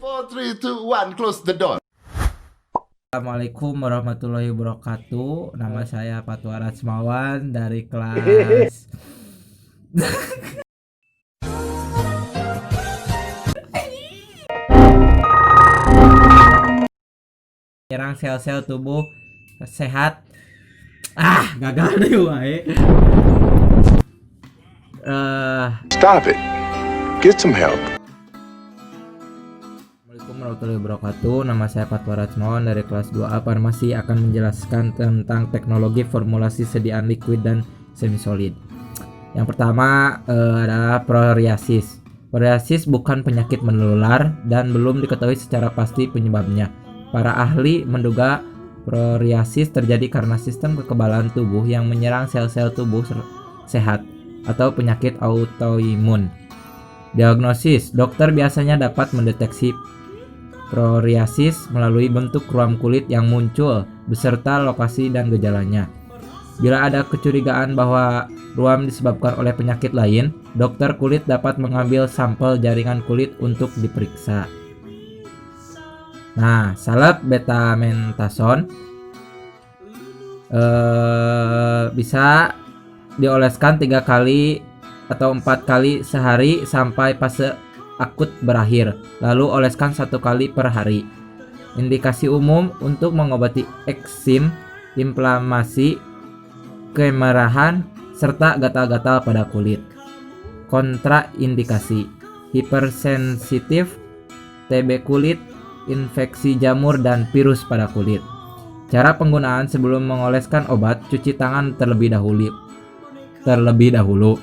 4, 3, 2, 1, close the door. Assalamualaikum warahmatullahi wabarakatuh. Nama saya Fatwa Rajmawan dari kelas menyerang sel-sel tubuh sehat. Gagal deh wae. Stop it. Get some help. Assalamualaikum warahmatullahi wabarakatuh. Nama saya Fatwa Rajmawan dari kelas 2A Farmasi akan menjelaskan tentang teknologi formulasi sediaan liquid dan semi solid. Yang pertama adalah psoriasis. Psoriasis bukan penyakit menular dan belum diketahui secara pasti penyebabnya. Para ahli menduga psoriasis terjadi karena sistem kekebalan tubuh yang menyerang sel-sel tubuh sehat atau penyakit autoimun. Diagnosis: dokter biasanya dapat mendeteksi psoriasis melalui bentuk ruam kulit yang muncul beserta lokasi dan gejalanya. Bila ada kecurigaan bahwa ruam disebabkan oleh penyakit lain, dokter kulit dapat mengambil sampel jaringan kulit untuk diperiksa. Nah, salep betamethasone bisa dioleskan 3 kali atau 4 kali sehari sampai fase akut berakhir, lalu oleskan 1 kali per hari. Indikasi umum untuk mengobati eksim, inflamasi, kemerahan, serta gatal-gatal pada kulit. Kontraindikasi: hipersensitif, TB kulit, infeksi jamur, dan virus pada kulit. Cara penggunaan: sebelum mengoleskan obat, cuci tangan terlebih dahulu.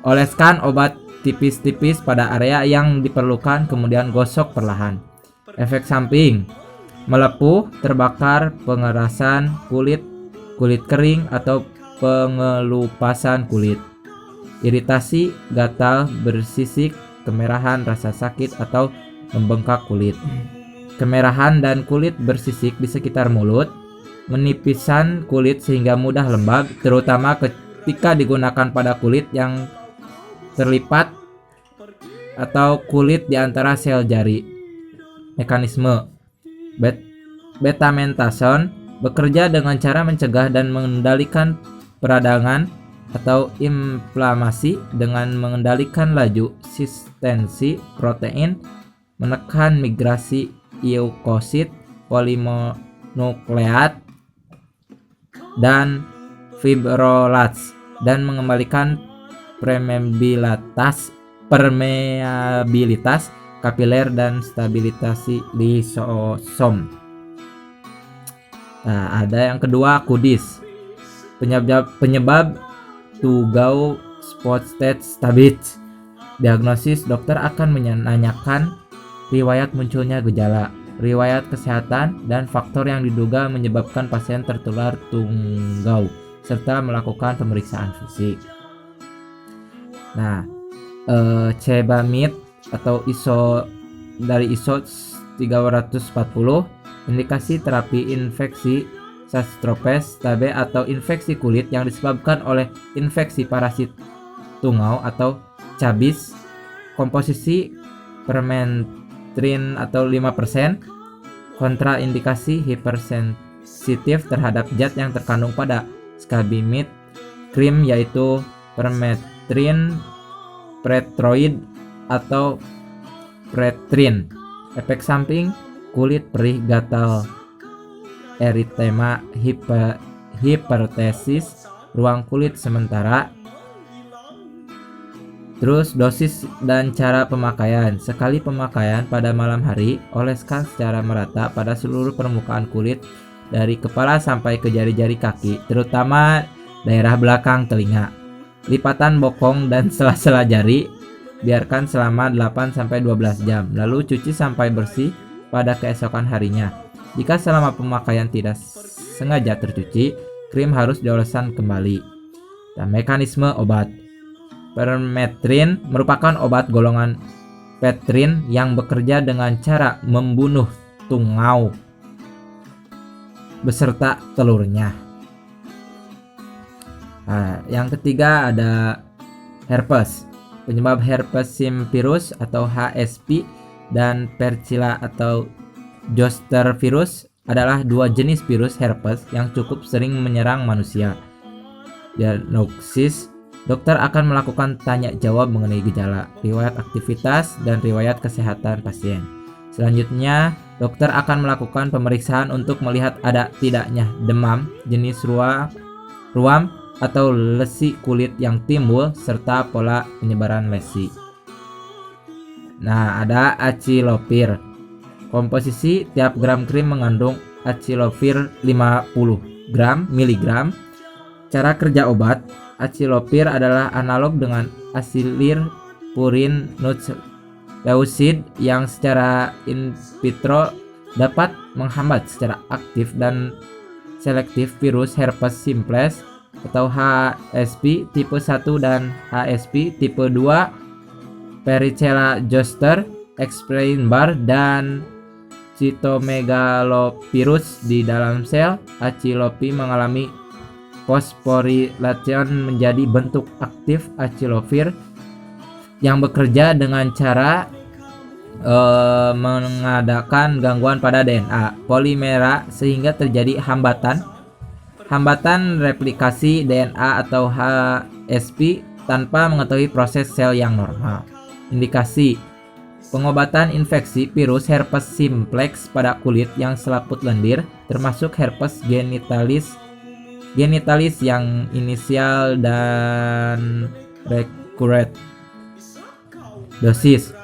Oleskan obat tipis-tipis pada area yang diperlukan, kemudian gosok perlahan. Efek samping: melepuh, terbakar, pengerasan kulit, kulit kering atau pengelupasan kulit, iritasi, gatal, bersisik, kemerahan, rasa sakit atau membengkak kulit. Kemerahan dan kulit bersisik di sekitar mulut, menipisan kulit sehingga mudah lembab, terutama ketika digunakan pada kulit yang terlipat atau kulit di antara sel jari. Mekanisme: betamethasone bekerja dengan cara mencegah dan mengendalikan peradangan atau inflamasi dengan mengendalikan laju eksistensi protein, menekan migrasi eukosit, polimonukleat, dan fibrolats, dan mengembalikan permeabilitas kapiler dan stabilisasi lisosom. Nah, ada yang kedua, kudis. Penyebab Tugau spotted staph. Diagnosis: dokter akan menanyakan riwayat munculnya gejala, riwayat kesehatan, dan faktor yang diduga menyebabkan pasien tertular tungau, serta melakukan pemeriksaan fisik. Nah, Cebamid atau ISO 340, indikasi terapi infeksi Staphylococcus TB atau infeksi kulit yang disebabkan oleh infeksi parasit tungau atau cabis. Komposisi permethrin atau 5%. Kontraindikasi: hipersensitif terhadap zat yang terkandung pada Scabimid krim, yaitu permethrin, pretroid, atau pretrin. Efek samping: kulit perih, gatal, eritema, hipertesis, ruang kulit sementara. Terus dosis dan cara pemakaian. Sekali pemakaian pada malam hari, oleskan secara merata pada seluruh permukaan kulit dari kepala sampai ke jari-jari kaki, terutama daerah belakang telinga, lipatan bokong dan sela-sela jari. Biarkan selama 8-12 jam, lalu cuci sampai bersih pada keesokan harinya. Jika selama pemakaian tidak sengaja tercuci, krim harus dioleskan kembali. Dan mekanisme obat: permethrin merupakan obat golongan petrin yang bekerja dengan cara membunuh tungau beserta telurnya. Nah, yang ketiga ada herpes. Penyebab herpes simpirus atau HSP dan Percilla atau zoster virus adalah dua jenis virus herpes yang cukup sering menyerang manusia. Diagnosis, dokter akan melakukan tanya jawab mengenai gejala, riwayat aktivitas, dan riwayat kesehatan pasien. Selanjutnya, dokter akan melakukan pemeriksaan untuk melihat ada tidaknya demam, jenis ruam atau lesi kulit yang timbul, serta pola penyebaran lesi. Nah, ada acilopir. Komposisi tiap gram krim mengandung acilopir 50 mg. Cara kerja obat, acilopir adalah analog dengan asilir purin nucleoside yang secara in vitro dapat menghambat secara aktif dan selektif virus herpes simplex atau HSP tipe 1 dan HSP tipe 2, Pericella zoster, Epstein-Barr, dan cytomegalovirus di dalam sel. Acilopi mengalami phosphorylation menjadi bentuk aktif acilopir yang bekerja dengan cara mengadakan gangguan pada DNA polimera sehingga terjadi hambatan replikasi DNA atau HSP tanpa mengetahui proses sel yang normal. Indikasi pengobatan infeksi virus herpes simplex pada kulit yang selaput lendir, termasuk herpes genitalis yang inisial dan recurrent. Dosis: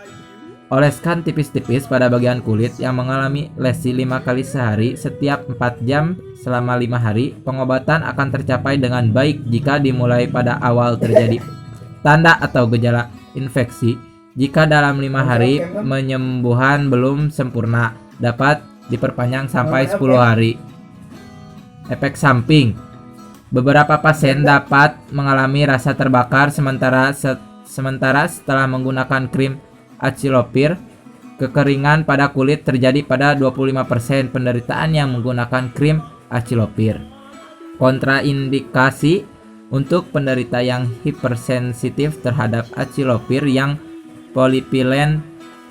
oleskan tipis-tipis pada bagian kulit yang mengalami lesi 5 kali sehari setiap 4 jam selama 5 hari. Pengobatan akan tercapai dengan baik jika dimulai pada awal terjadi tanda atau gejala infeksi. Jika dalam 5 hari penyembuhan belum sempurna, dapat diperpanjang sampai 10 hari. Efek samping: beberapa pasien dapat mengalami rasa terbakar sementara setelah menggunakan krim acilopir. Kekeringan pada kulit terjadi pada 25% penderitaan yang menggunakan krim acilopir. Kontraindikasi untuk penderita yang hipersensitif terhadap acilopir yang polyethylene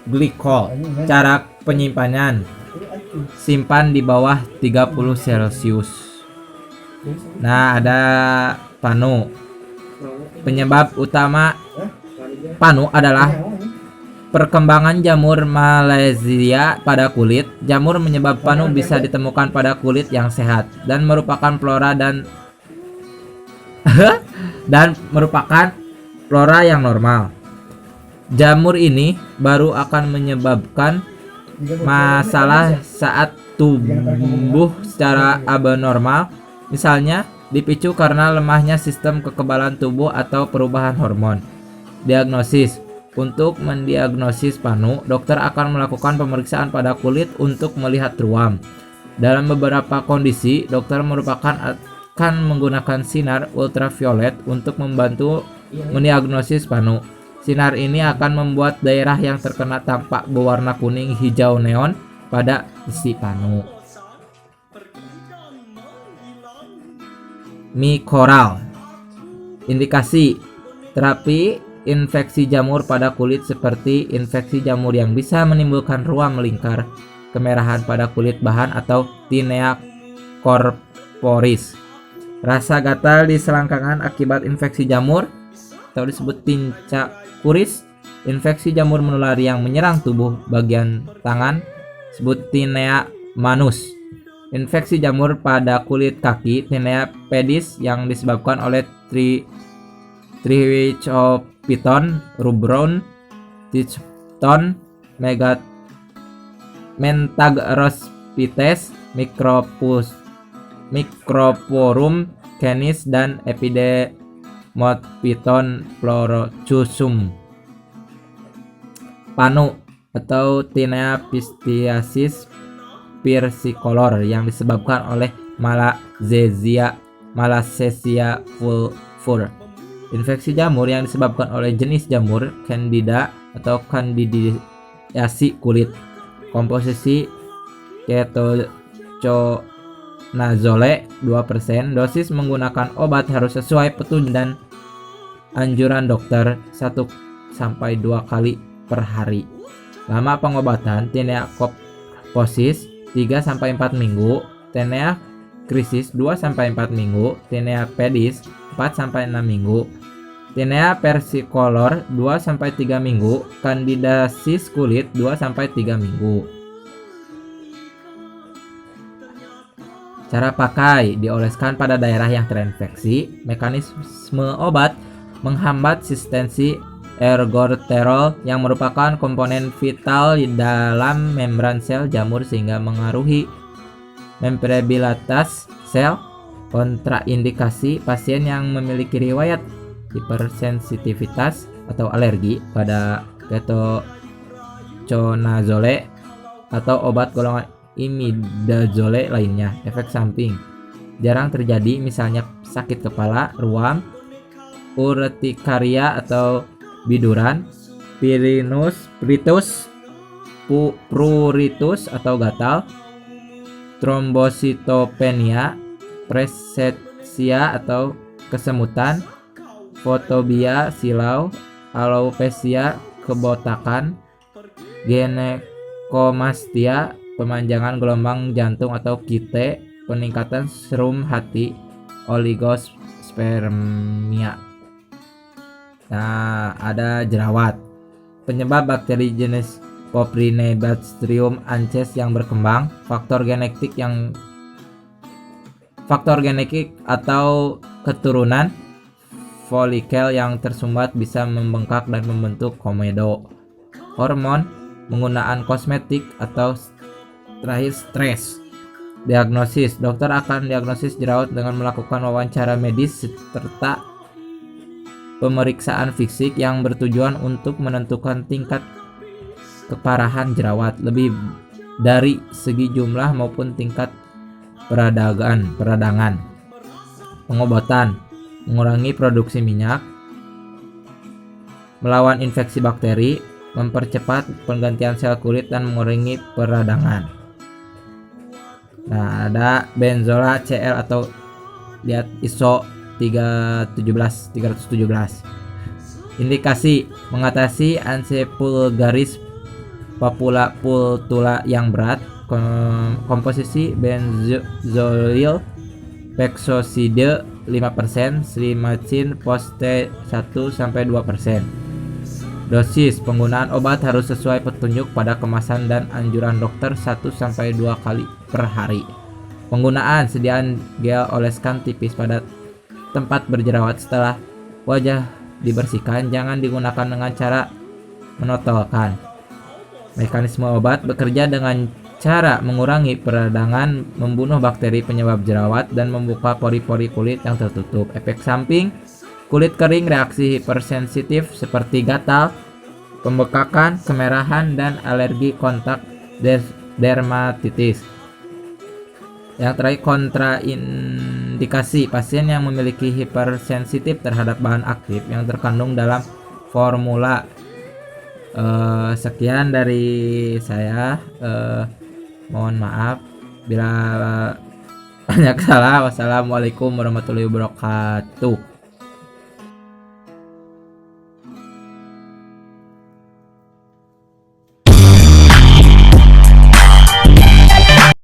glycol. Cara penyimpanan: simpan di bawah 30 Celcius. Nah, ada panu. Penyebab utama panu adalah perkembangan jamur Malaysia pada kulit. Jamur menyebab panu bisa ditemukan pada kulit yang sehat dan merupakan flora merupakan flora yang normal. Jamur ini baru akan menyebabkan masalah saat tumbuh secara abnormal, misalnya dipicu karena lemahnya sistem kekebalan tubuh atau perubahan hormon. Diagnosis: untuk mendiagnosis panu, dokter akan melakukan pemeriksaan pada kulit untuk melihat ruam. Dalam beberapa kondisi, dokter akan menggunakan sinar ultraviolet untuk membantu mendiagnosis panu. Sinar ini akan membuat daerah yang terkena tampak berwarna kuning hijau neon pada isi panu. Mikoral. Indikasi: terapi infeksi jamur pada kulit seperti infeksi jamur yang bisa menimbulkan ruam melingkar, kemerahan pada kulit bahan atau tinea corporis. Rasa gatal di selangkangan akibat infeksi jamur atau disebut tinea kuris. Infeksi jamur menular yang menyerang tubuh bagian tangan disebut tinea manus. Infeksi jamur pada kulit kaki tinea pedis yang disebabkan oleh Trichophyton rubrum, Trichophyton mentagrospites, Microporum canis, dan Epidemophyton florochusum. Panu atau tinea pistiasis versicolor yang disebabkan oleh Malassezia fulvur. Infeksi jamur yang disebabkan oleh jenis jamur Candida atau kandidiasi kulit. Komposisi ketoconazole 2%. Dosis menggunakan obat harus sesuai petunjuk dan anjuran dokter 1-2 kali per hari. Lama pengobatan tinea koposis 3-4 minggu, tinea krisis 2-4 minggu, tinea pedis 4-6 minggu, tinea versicolor 2-3 minggu, kandidasis kulit 2-3 minggu. Cara pakai: dioleskan pada daerah yang terinfeksi. Mekanisme obat: menghambat substansi ergoterol yang merupakan komponen vital di dalam membran sel jamur sehingga mengaruhi membrabilitas sel. Kontraindikasi: pasien yang memiliki riwayat hipersensitivitas atau alergi pada ketoconazole atau obat golongan imidazole lainnya. Efek samping jarang terjadi, misalnya sakit kepala, ruam, urtikaria atau biduran, pruritus atau gatal, trombositopenia, presesia atau kesemutan, fotobia, silau, alopecia, kebotakan, ginekomastia, pemanjangan gelombang jantung atau kite, peningkatan serum hati, oligospermia. Nah, ada jerawat. Penyebab bakteri jenis Poprinebacterium ances yang berkembang, faktor genetik atau keturunan, folikel yang tersumbat bisa membengkak dan membentuk komedo, hormon, penggunaan kosmetik atau terakhir stres. Diagnosis: dokter akan diagnosis jerawat dengan melakukan wawancara medis serta pemeriksaan fisik yang bertujuan untuk menentukan tingkat keparahan jerawat, lebih dari segi jumlah maupun tingkat peradangan. Pengobatan: mengurangi produksi minyak, melawan infeksi bakteri, mempercepat penggantian sel kulit dan mengurangi peradangan. Nah, ada benzola Cl atau lihat ISO 317. Indikasi: mengatasi Encephalgaris papula yang berat. Komposisi: benzoyl peroxide 5%, slimacin poste 1-2%. Dosis: penggunaan obat harus sesuai petunjuk pada kemasan dan anjuran dokter 1-2 kali per hari. Penggunaan: sediaan gel oleskan tipis pada tempat berjerawat setelah wajah dibersihkan. Jangan digunakan dengan cara menotolkan. Mekanisme obat: bekerja dengan cara mengurangi peradangan, membunuh bakteri penyebab jerawat, dan membuka pori-pori kulit yang tertutup. Efek samping: kulit kering, reaksi hipersensitif seperti gatal, pembekakan, kemerahan, dan alergi kontak dermatitis. Yang terakhir, kontraindikasi: pasien yang memiliki hipersensitif terhadap bahan aktif yang terkandung dalam formula. Sekian dari saya. Mohon maaf bila banyak salah. Wassalamualaikum warahmatullahi wabarakatuh.